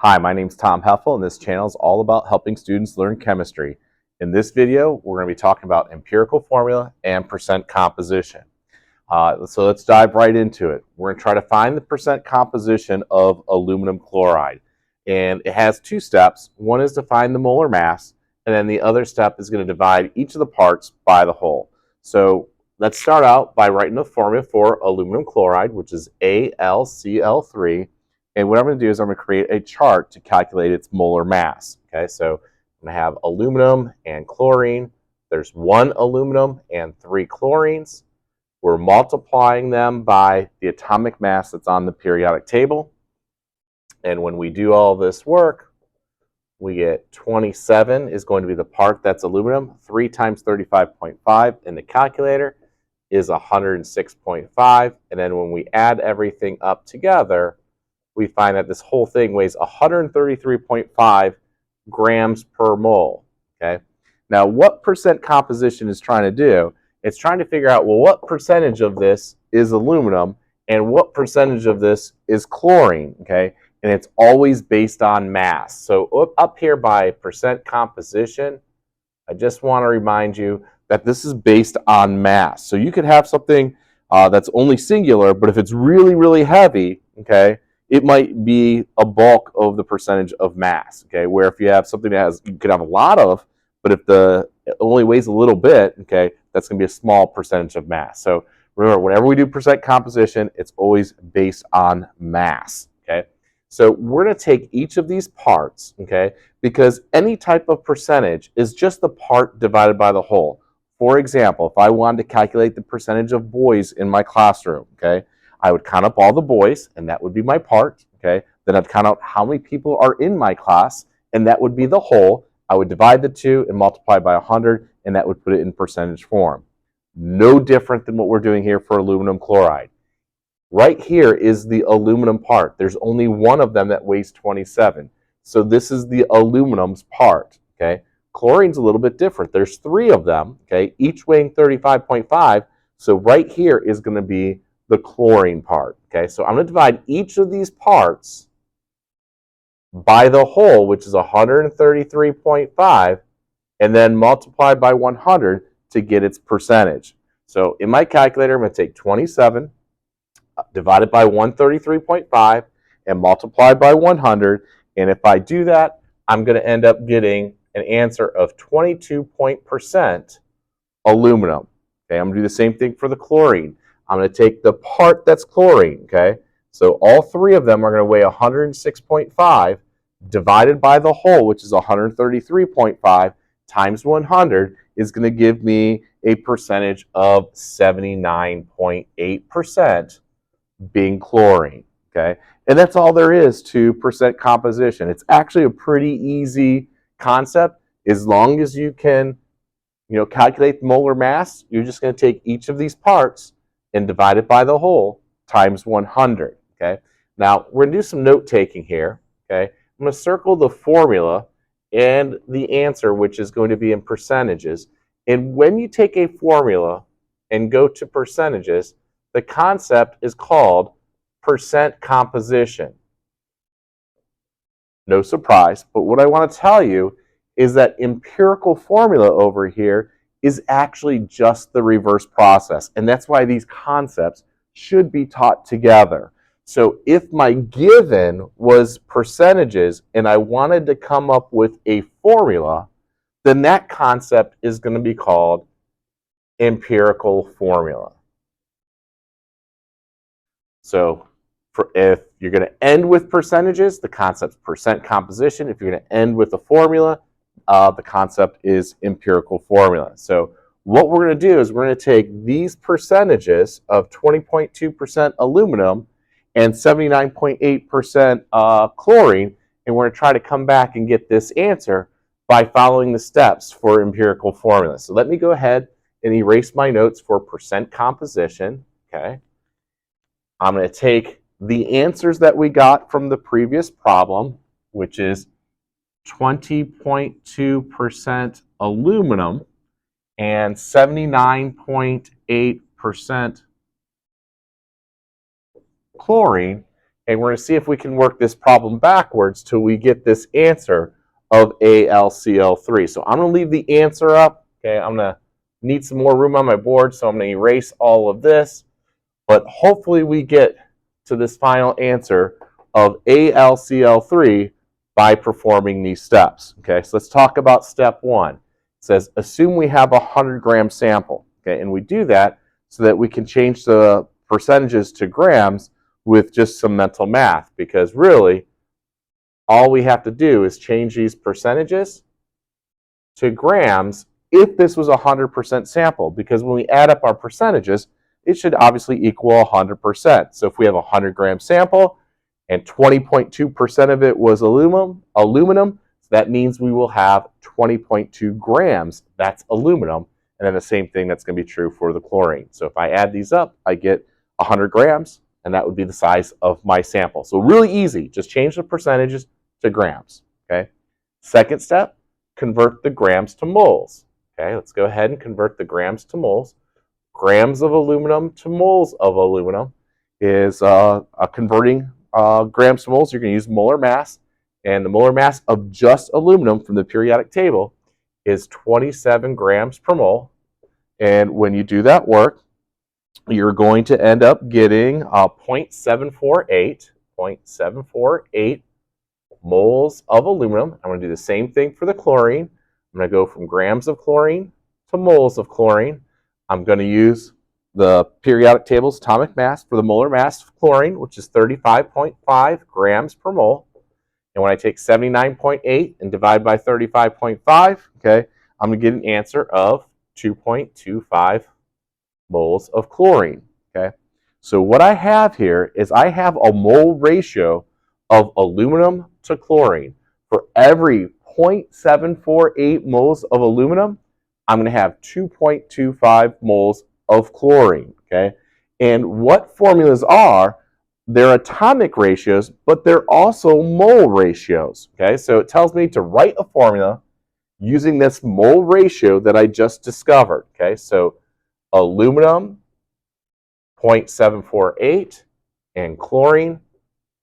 Hi, my name is Tom Heffel, and this channel is all about helping students learn chemistry. In this video, we're going to be talking about empirical formula and percent composition. So let's dive right into it. We're going to try to find the percent composition of aluminum chloride. And it has two steps. One is to find the molar mass, and then the other step is going to divide each of the parts by the whole. So let's start out by writing the formula for aluminum chloride, which is AlCl3. And what I'm going to do is I'm going to create a chart to calculate its molar mass. Okay, so I'm going to have aluminum and chlorine. There's one aluminum and three chlorines. We're multiplying them by the atomic mass that's on the periodic table. And when we do all this work, we get 27 is going to be the part that's aluminum. 3 times 35.5 in the calculator is 106.5. And then when we add everything up together, we find that this whole thing weighs 133.5 grams per mole. Okay. Now, what percent composition is trying to do? It's trying to figure out, well, what percentage of this is aluminum and what percentage of this is chlorine. Okay. And it's always based on mass. So up here by percent composition, I just want to remind you that this is based on mass. So you could have something that's only singular, but if it's really, really heavy, okay, it might be a bulk of the percentage of mass, okay? Where if you have something that you could have a lot of, but if it only weighs a little bit, okay, that's going to be a small percentage of mass. So remember, whenever we do percent composition, it's always based on mass, okay? So we're going to take each of these parts, okay, because any type of percentage is just the part divided by the whole. For example, if I wanted to calculate the percentage of boys in my classroom, okay, I would count up all the boys, and that would be my part, okay? Then I'd count out how many people are in my class, and that would be the whole. I would divide the two and multiply by 100, and that would put it in percentage form. No different than what we're doing here for aluminum chloride. Right here is the aluminum part. There's only one of them that weighs 27. So this is the aluminum's part, okay? Chlorine's a little bit different. There's three of them, okay, each weighing 35.5. So right here is going to be the chlorine part, okay? So I'm going to divide each of these parts by the whole, which is 133.5, and then multiply by 100 to get its percentage. So in my calculator, I'm going to take 27 divided by 133.5 and multiply by 100. And if I do that, I'm going to end up getting an answer of 22% aluminum. Okay, I'm going to do the same thing for the chlorine. I'm going to take the part that's chlorine, okay? So all three of them are going to weigh 106.5 divided by the whole, which is 133.5 times 100 is going to give me a percentage of 79.8% being chlorine, okay? And that's all there is to percent composition. It's actually a pretty easy concept. As long as you can, calculate the molar mass, you're just going to take each of these parts and divide it by the whole times 100, okay? Now, we're going to do some note-taking here, okay? I'm going to circle the formula and the answer, which is going to be in percentages. And when you take a formula and go to percentages, the concept is called percent composition. No surprise, but what I want to tell you is that empirical formula over here is actually just the reverse process. And that's why these concepts should be taught together. So if my given was percentages and I wanted to come up with a formula, then that concept is going to be called empirical formula. So if you're going to end with percentages, the concept's percent composition. If you're going to end with a formula, the concept is empirical formula. So what we're going to do is we're going to take these percentages of 20.2% aluminum and 79.8% chlorine, and we're going to try to come back and get this answer by following the steps for empirical formula. So let me go ahead and erase my notes for percent composition. Okay. I'm going to take the answers that we got from the previous problem, which is 20.2% aluminum and 79.8% chlorine, And we're going to see if we can work this problem backwards till we get this answer of AlCl3. So I'm going to leave the answer up. Okay, I'm going to need some more room on my board, so I'm going to erase all of this. But hopefully we get to this final answer of AlCl3 by performing these steps. Okay, so let's talk about step 1. It says, assume we have a 100-gram sample. Okay, and we do that so that we can change the percentages to grams with just some mental math, because really all we have to do is change these percentages to grams if this was a 100% sample, because when we add up our percentages, it should obviously equal 100%. So if we have a 100-gram sample and 20.2% of it was aluminum, that means we will have 20.2 grams. That's aluminum. And then the same thing that's going to be true for the chlorine. So if I add these up, I get 100 grams, and that would be the size of my sample. So really easy. Just change the percentages to grams. Okay. Second step, convert the grams to moles. Okay, let's go ahead and convert the grams to moles. Grams of aluminum to moles of aluminum is converting grams to moles. You're going to use molar mass, and the molar mass of just aluminum from the periodic table is 27 grams per mole. And when you do that work, you're going to end up getting 0.748 moles of aluminum. I'm going to do the same thing for the chlorine. I'm going to go from grams of chlorine to moles of chlorine. I'm going to use the periodic table's atomic mass for the molar mass of chlorine, which is 35.5 grams per mole. And when I take 79.8 and divide by 35.5, okay, I'm going to get an answer of 2.25 moles of chlorine. Okay, so what I have here is I have a mole ratio of aluminum to chlorine. For every 0.748 moles of aluminum, I'm going to have 2.25 moles of chlorine. Okay, and what formulas are? They're atomic ratios, but they're also mole ratios. Okay, so it tells me to write a formula using this mole ratio that I just discovered. Okay, so aluminum 0.748 and chlorine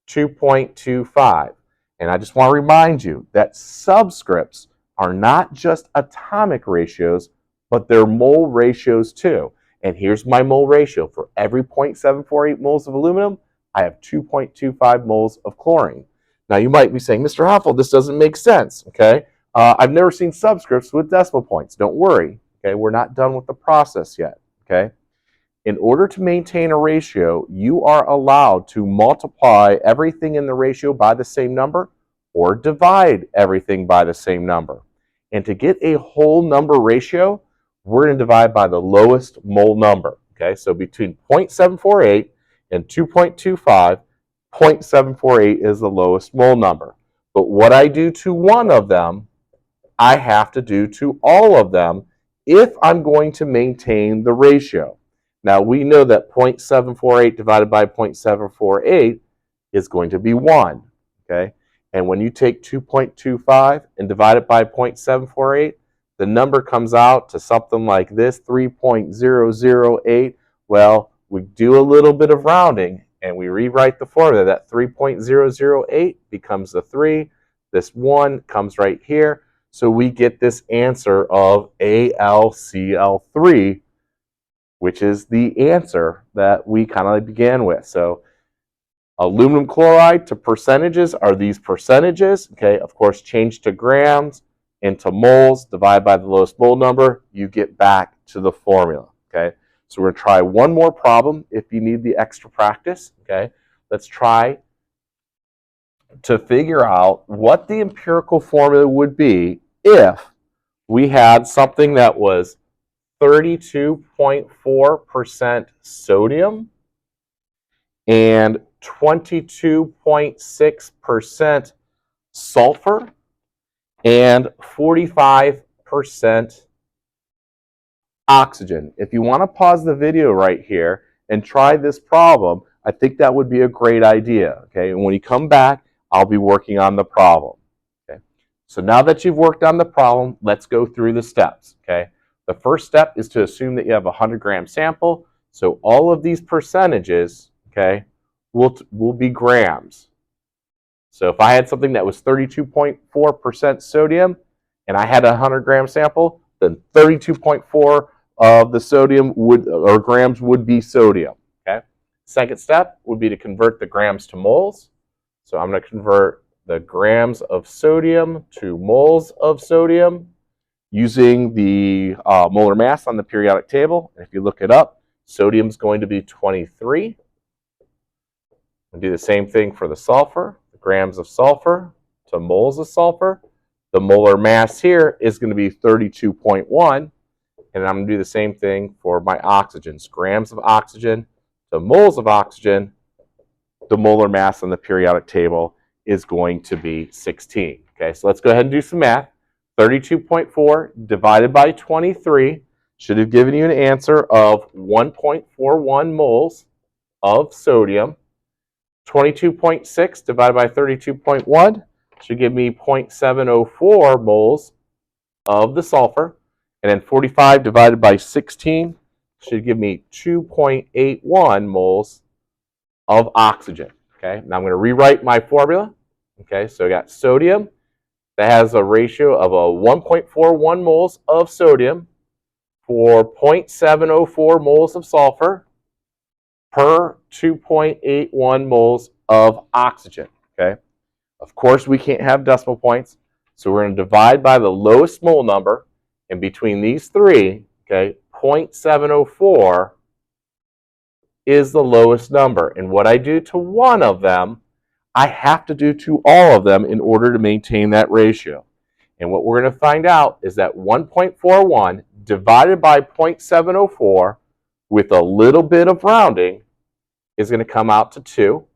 2.25. And I just want to remind you that subscripts are not just atomic ratios, but they're mole ratios too. And here's my mole ratio. For every 0.748 moles of aluminum, I have 2.25 moles of chlorine. Now you might be saying, Mr. Hoffel, this doesn't make sense. Okay, I've never seen subscripts with decimal points. Don't worry. Okay, we're not done with the process yet. Okay, in order to maintain a ratio, you are allowed to multiply everything in the ratio by the same number or divide everything by the same number. And to get a whole number ratio, we're going to divide by the lowest mole number. Okay, so between 0.748 and 2.25, 0.748 is the lowest mole number. But what I do to one of them, I have to do to all of them if I'm going to maintain the ratio. Now we know that 0.748 divided by 0.748 is going to be 1. Okay? And when you take 2.25 and divide it by 0.748, the number comes out to something like this, 3.008. Well, we do a little bit of rounding and we rewrite the formula. That 3.008 becomes the 3. This 1 comes right here. So we get this answer of AlCl3, which is the answer that we kind of began with. So aluminum chloride to percentages are these percentages. Okay, of course, change to grams into moles, divide by the lowest mole number, you get back to the formula. Okay, so we're going to try one more problem if you need the extra practice. Okay, let's try to figure out what the empirical formula would be if we had something that was 32.4% sodium and 22.6% sulfur and 45% oxygen. If you want to pause the video right here and try this problem, I think that would be a great idea. Okay, and when you come back, I'll be working on the problem. Okay, so now that you've worked on the problem, let's go through the steps. Okay, the first step is to assume that you have a 100-gram sample. So all of these percentages, okay, will be grams. So if I had something that was 32.4% sodium and I had a 100-gram sample, then 32.4 of the sodium or grams would be sodium. Okay. Second step would be to convert the grams to moles. So I'm going to convert the grams of sodium to moles of sodium using the molar mass on the periodic table. And if you look it up, sodium is going to be 23. We'll do the same thing for the sulfur, the grams of sulfur to moles of sulfur. The molar mass here is going to be 32.1. And I'm going to do the same thing for my oxygens. Grams of oxygen to moles of oxygen. The molar mass on the periodic table is going to be 16. Okay, so let's go ahead and do some math. 32.4 divided by 23 should have given you an answer of 1.41 moles of sodium. 22.6 divided by 32.1 should give me 0.704 moles of the sulfur. And then 45 divided by 16 should give me 2.81 moles of oxygen. Okay, now I'm going to rewrite my formula. Okay, so I got sodium that has a ratio of a 1.41 moles of sodium for 0.704 moles of sulfur per 2.81 moles of oxygen. Okay, of course we can't have decimal points, so we're going to divide by the lowest mole number, and between these three, okay, 0.704 is the lowest number. And what I do to one of them, I have to do to all of them in order to maintain that ratio. And what we're going to find out is that 1.41 divided by 0.704 with a little bit of rounding is going to come out to 2. Of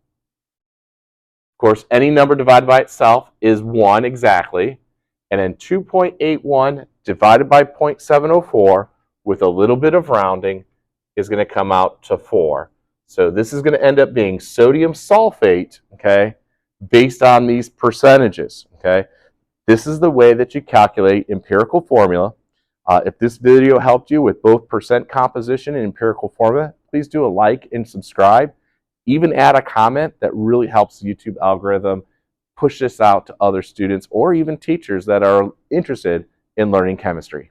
course, any number divided by itself is 1 exactly. And then 2.81 divided by 0.704 with a little bit of rounding is going to come out to 4. So this is going to end up being sodium sulfate, okay, based on these percentages, okay. This is the way that you calculate empirical formula. If this video helped you with both percent composition and empirical formula, please do a like and subscribe. Even add a comment. That really helps the YouTube algorithm push this out to other students or even teachers that are interested in learning chemistry.